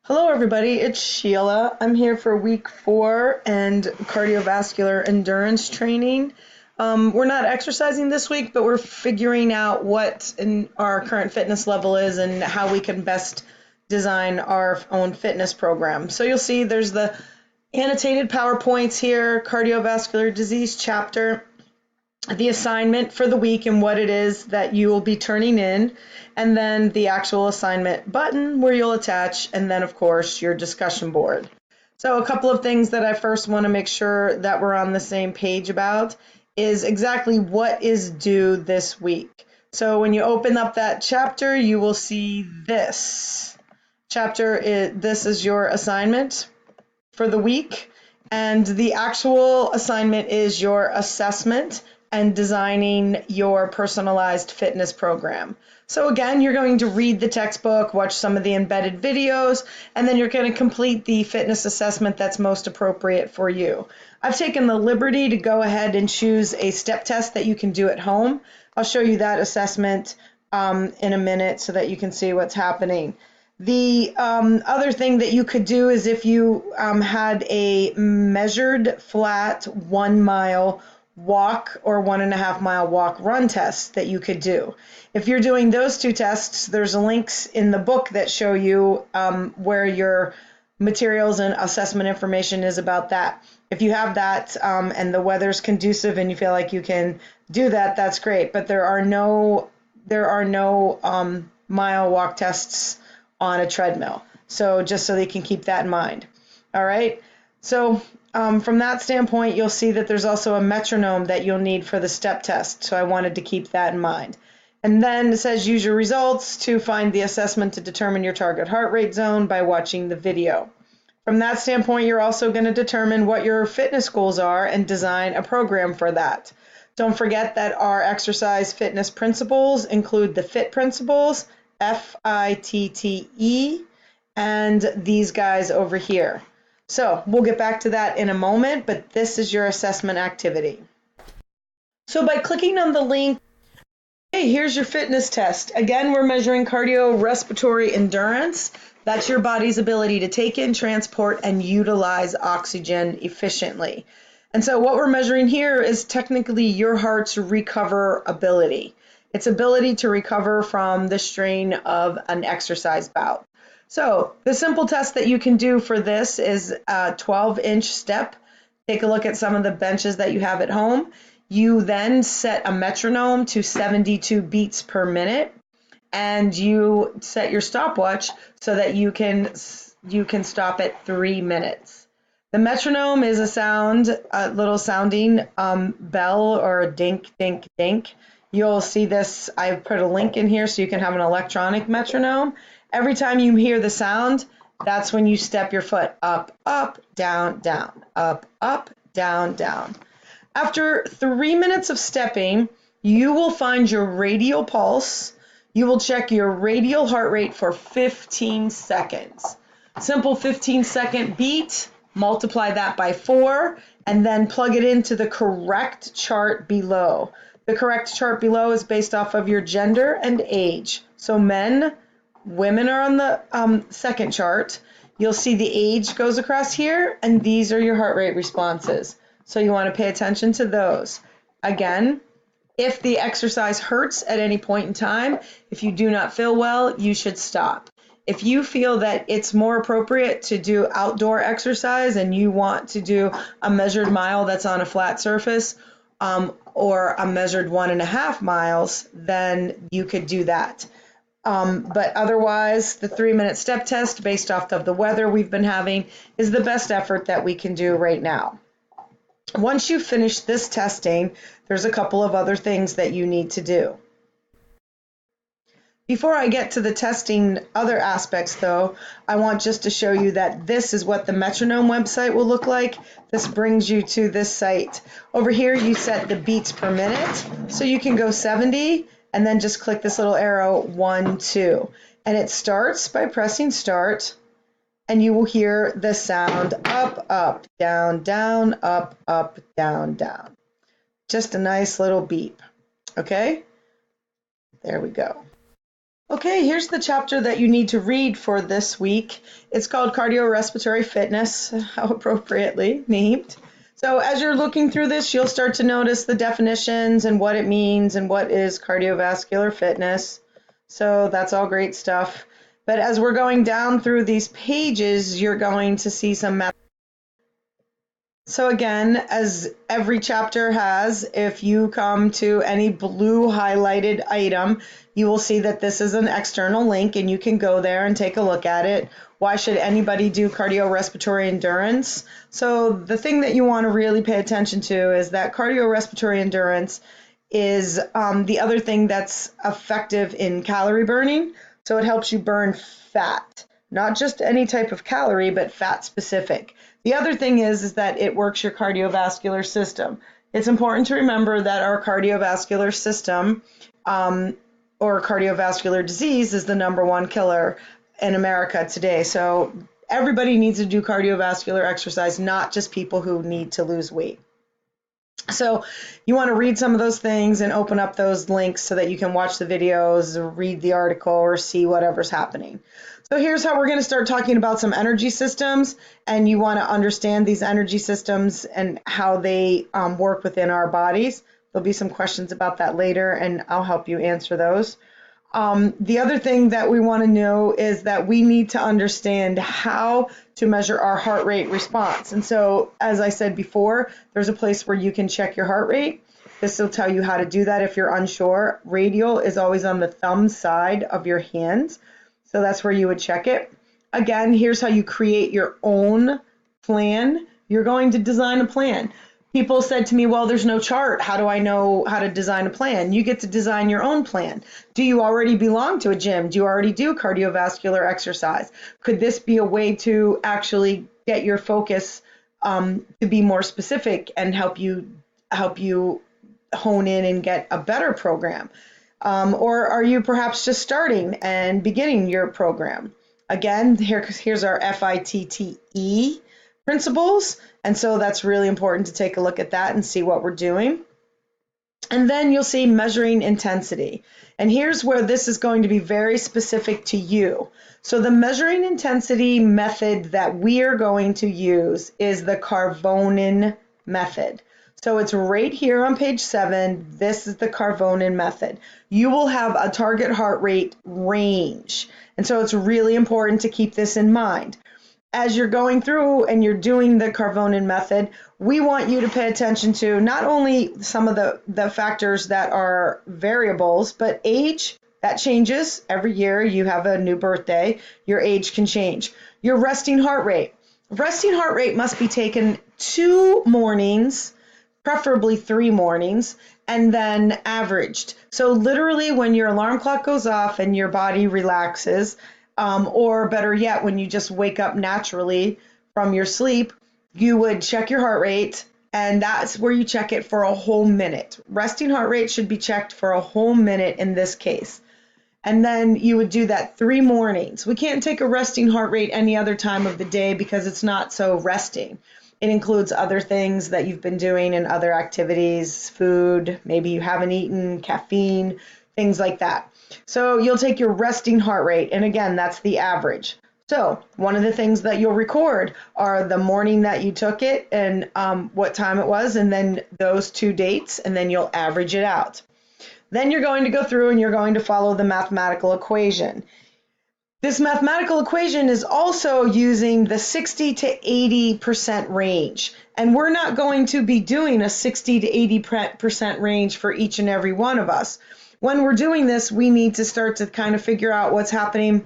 Hello, everybody. It's Sheila. I'm here for week 4 and cardiovascular endurance training. We're not exercising this week, but we're figuring out what our current fitness level is and how we can best design our own fitness program. So you'll see there's the annotated PowerPoints here, cardiovascular disease chapter, the assignment for the week and what it is that you will be turning in, and then the actual assignment button where you'll attach, and then of course your discussion board. So a couple of things that I first want to make sure that we're on the same page about is exactly what is due this week. So when you open up that chapter, you will see this chapter. This is your assignment for the week, and the actual assignment is your assessment and designing your personalized fitness program. So again, you're going to read the textbook, watch some of the embedded videos, and then you're going to complete the fitness assessment that's most appropriate for you. I've taken the liberty to go ahead and choose a step test that you can do at home. I'll show you that assessment in a minute so that you can see what's happening. The other thing that you could do is if you had a measured flat 1 mile walk or 1.5 mile walk run test that you could do. If you're doing those two tests, there's links in the book that show you where your materials and assessment information is about that. If you have that and the weather's conducive and you feel like you can do that, that's great. But there are no mile walk tests on a treadmill. So just so they can keep that in mind. All right. So from that standpoint, you'll see that there's also a metronome that you'll need for the step test. So I wanted to keep that in mind. And then it says use your results to find the assessment to determine your target heart rate zone by watching the video. From that standpoint, you're also going to determine what your fitness goals are and design a program for that. Don't forget that our exercise fitness principles include the FIT principles, FITTE, and these guys over here. So we'll get back to that in a moment, but this is your assessment activity. So by clicking on the link, hey, here's your fitness test. Again, we're measuring cardiorespiratory endurance. That's your body's ability to take in, transport, and utilize oxygen efficiently. And so what we're measuring here is technically your heart's recover ability. Its ability to recover from the strain of an exercise bout. So the simple test that you can do for this is a 12-inch step. Take a look at some of the benches that you have at home. You then set a metronome to 72 beats per minute, and you set your stopwatch so that you can stop at 3 minutes. The metronome is a little sounding bell or a dink, dink, dink. You'll see this. I've put a link in here so you can have an electronic metronome. Every time you hear the sound, that's when you step your foot up, up, down, down, up, down, down. After 3 minutes of stepping, you will find your radial pulse. You will check your radial heart rate for 15 seconds. Simple 15-second beat, multiply that by 4, and then plug it into the correct chart below. The correct chart below is based off of your gender and age. So women are on the second chart. You'll see the age goes across here, and these are your heart rate responses. So you want to pay attention to those. Again, if the exercise hurts at any point in time, if you do not feel well, you should stop. If you feel that it's more appropriate to do outdoor exercise and you want to do a measured mile that's on a flat surface, or a measured 1.5 miles, then you could do that. But otherwise, the 3-minute step test based off of the weather we've been having is the best effort that we can do right now. Once you finish this testing, there's a couple of other things that you need to do. Before I get to the testing other aspects, though, I want just to show you that this is what the metronome website will look like. This brings you to this site. Over here, you set the beats per minute, so you can go 70, and then just click this little arrow, 1, 2. And it starts by pressing start, and you will hear the sound up, up, down, down, up, down, down. Just a nice little beep. Okay? There we go. Okay, here's the chapter that you need to read for this week. It's called Cardiorespiratory Fitness, how appropriately named. So as you're looking through this, you'll start to notice the definitions and what it means and what is cardiovascular fitness. So that's all great stuff. But as we're going down through these pages, you're going to see some math. So again, as every chapter has, if you come to any blue highlighted item, you will see that this is an external link and you can go there and take a look at it. Why should anybody do cardiorespiratory endurance? So the thing that you want to really pay attention to is that cardiorespiratory endurance is the other thing that's effective in calorie burning. So it helps you burn fat, not just any type of calorie, but fat specific. The other thing is that it works your cardiovascular system. It's important to remember that our cardiovascular system or cardiovascular disease is the #1 killer in America today. So everybody needs to do cardiovascular exercise, not just people who need to lose weight. So you want to read some of those things and open up those links so that you can watch the videos, or read the article, or see whatever's happening. So here's how we're going to start talking about some energy systems, and you want to understand these energy systems and how they work within our bodies. There'll be some questions about that later, and I'll help you answer those. The other thing that we want to know is that we need to understand how to measure our heart rate response. And so, as I said before, there's a place where you can check your heart rate. This will tell you how to do that if you're unsure. Radial is always on the thumb side of your hand. So that's where you would check it. Again, here's how you create your own plan. You're going to design a plan. People said to me, well, there's no chart. How do I know how to design a plan? You get to design your own plan. Do you already belong to a gym? Do you already do cardiovascular exercise? Could this be a way to actually get your focus to be more specific and help you hone in and get a better program? Or are you perhaps just starting and beginning your program? Again, here's our FITTE principles. And so that's really important to take a look at that and see what we're doing. And then you'll see measuring intensity. And here's where this is going to be very specific to you. So the measuring intensity method that we are going to use is the Carvonin method. So it's right here on page 7. This is the Carvonin method. You will have a target heart rate range. And so it's really important to keep this in mind. As you're going through and you're doing the Carvonin method, we want you to pay attention to not only some of the factors that are variables, but age. That changes every year. You have a new birthday, your age can change. Your resting heart rate. Resting heart rate must be taken 2 mornings, preferably 3 mornings, and then averaged. So literally when your alarm clock goes off and your body relaxes, or better yet, when you just wake up naturally from your sleep, you would check your heart rate, and that's where you check it for a whole minute. Resting heart rate should be checked for a whole minute in this case. And then you would do that 3 mornings. We can't take a resting heart rate any other time of the day because it's not so resting. It includes other things that you've been doing and other activities, food, maybe you haven't eaten, caffeine, things like that. So you'll take your resting heart rate, and again, that's the average. So one of the things that you'll record are the morning that you took it and what time it was, and then those 2 dates, and then you'll average it out. Then you're going to go through and you're going to follow the mathematical equation. This mathematical equation is also using the 60 to 80% range. And we're not going to be doing a 60 to 80% range for each and every one of us. When we're doing this, we need to start to kind of figure out what's happening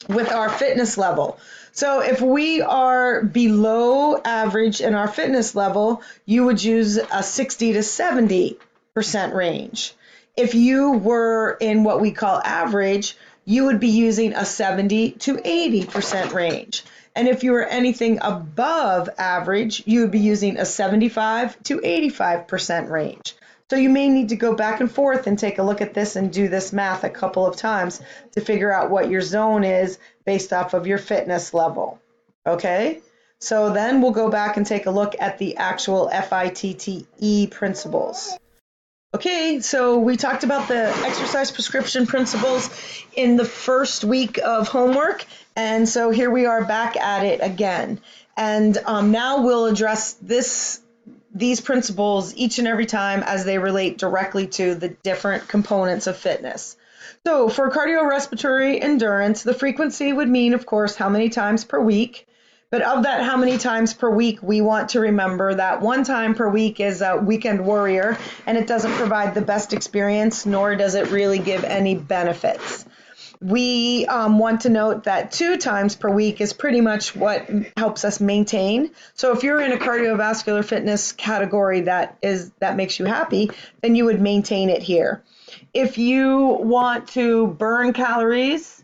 with our fitness level. So if we are below average in our fitness level, you would use a 60 to 70% range. If you were in what we call average, you would be using a 70 to 80% range. And if you were anything above average, you would be using a 75 to 85% range. So you may need to go back and forth and take a look at this and do this math a couple of times to figure out what your zone is based off of your fitness level. Okay? So then we'll go back and take a look at the actual FITTE principles. Okay, so we talked about the exercise prescription principles in the first week of homework, and so here we are back at it again. And now we'll address these principles each and every time as they relate directly to the different components of fitness. So for cardiorespiratory endurance, the frequency would mean, of course, how many times per week. But of that, how many times per week, we want to remember that 1 time per week is a weekend warrior, and it doesn't provide the best experience, nor does it really give any benefits. We want to note that 2 times per week is pretty much what helps us maintain. So if you're in a cardiovascular fitness category that makes you happy, then you would maintain it here. If you want to burn calories,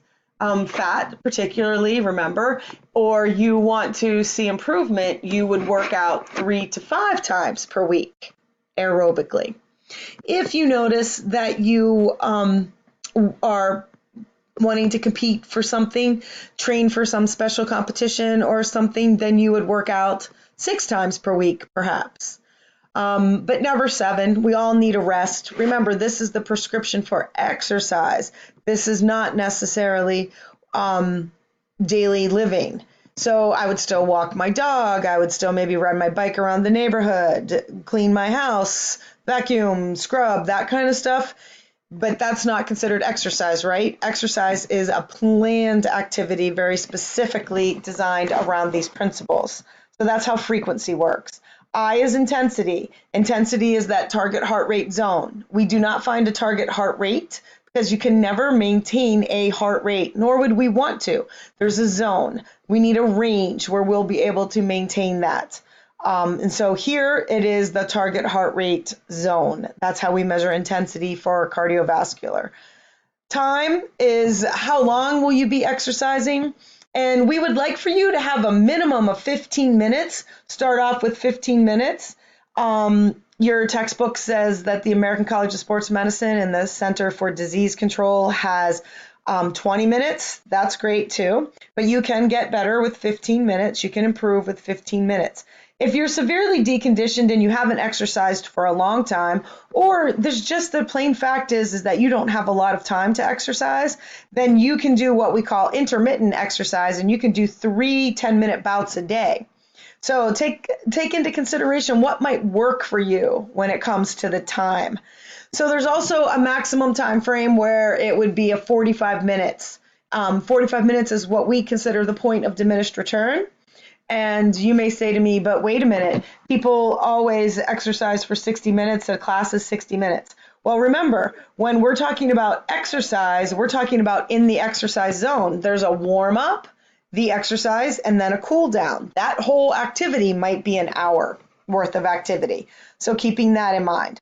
fat particularly, remember, or you want to see improvement, you would work out 3 to 5 times per week aerobically. If you notice that you are wanting to compete for something, train for some special competition or something, then you would work out 6 times per week, perhaps. But never 7. We all need a rest. Remember, this is the prescription for exercise. This is not necessarily daily living. So I would still walk my dog. I would still maybe ride my bike around the neighborhood, clean my house, vacuum, scrub, that kind of stuff. But that's not considered exercise, right? Exercise is a planned activity very specifically designed around these principles. So that's how frequency works. I is intensity. Intensity is that target heart rate zone. We do not find a target heart rate because you can never maintain a heart rate, nor would we want to. There's a zone. We need a range where we'll be able to maintain that. And so here it is the target heart rate zone. That's how we measure intensity for cardiovascular. Time is how long will you be exercising? And we would like for you to have a minimum of 15 minutes. Start off with 15 minutes. Your textbook says that the American College of Sports Medicine and the Center for Disease Control has 20 minutes. That's great too. But you can get better with 15 minutes. You can improve with 15 minutes. If you're severely deconditioned and you haven't exercised for a long time, or there's just the plain fact is that you don't have a lot of time to exercise, then you can do what we call intermittent exercise, and you can do 3 10-minute bouts a day. So take into consideration what might work for you when it comes to the time. So there's also a maximum time frame where it would be a 45 minutes. 45 minutes is what we consider the point of diminished return. And you may say to me, but wait a minute, people always exercise for 60 minutes, a class is 60 minutes. Well, remember, when we're talking about exercise, we're talking about in the exercise zone. There's a warm up, the exercise, and then a cool down. That whole activity might be an hour worth of activity. So keeping that in mind.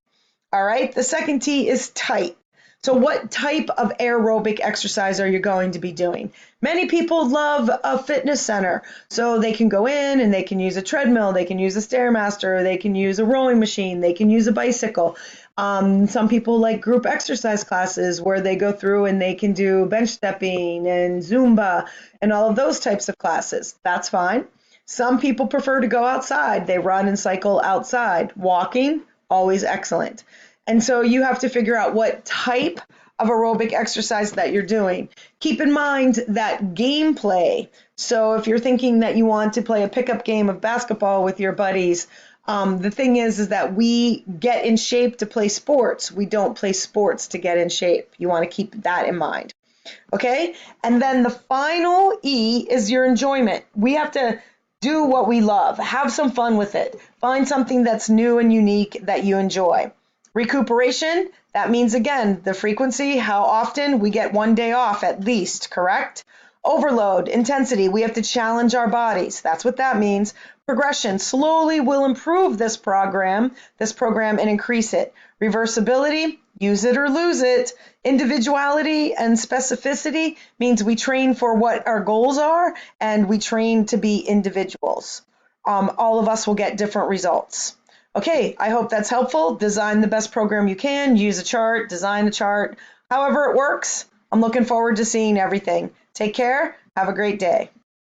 All right, the second T is tight. So what type of aerobic exercise are you going to be doing? Many people love a fitness center, so they can go in and they can use a treadmill, they can use a Stairmaster, they can use a rowing machine, they can use a bicycle. Some people like group exercise classes where they go through and they can do bench stepping and Zumba and all of those types of classes. That's fine. Some people prefer to go outside. They run and cycle outside. Walking, always excellent. And so you have to figure out what type of aerobic exercise that you're doing. Keep in mind that gameplay. So if you're thinking that you want to play a pickup game of basketball with your buddies, the thing is that we get in shape to play sports. We don't play sports to get in shape. You want to keep that in mind. Okay? And then the final E is your enjoyment. We have to do what we love. Have some fun with it. Find something that's new and unique that you enjoy. Recuperation, that means, again, the frequency, how often we get 1 day off at least, correct? Overload, intensity, we have to challenge our bodies. That's what that means. Progression, slowly we'll improve this program and increase it. Reversibility, use it or lose it. Individuality and specificity means we train for what our goals are and we train to be individuals. All of us will get different results. Okay, I hope that's helpful. Design the best program you can, use a chart, design a chart, however it works. I'm looking forward to seeing everything. Take care. Have a great day.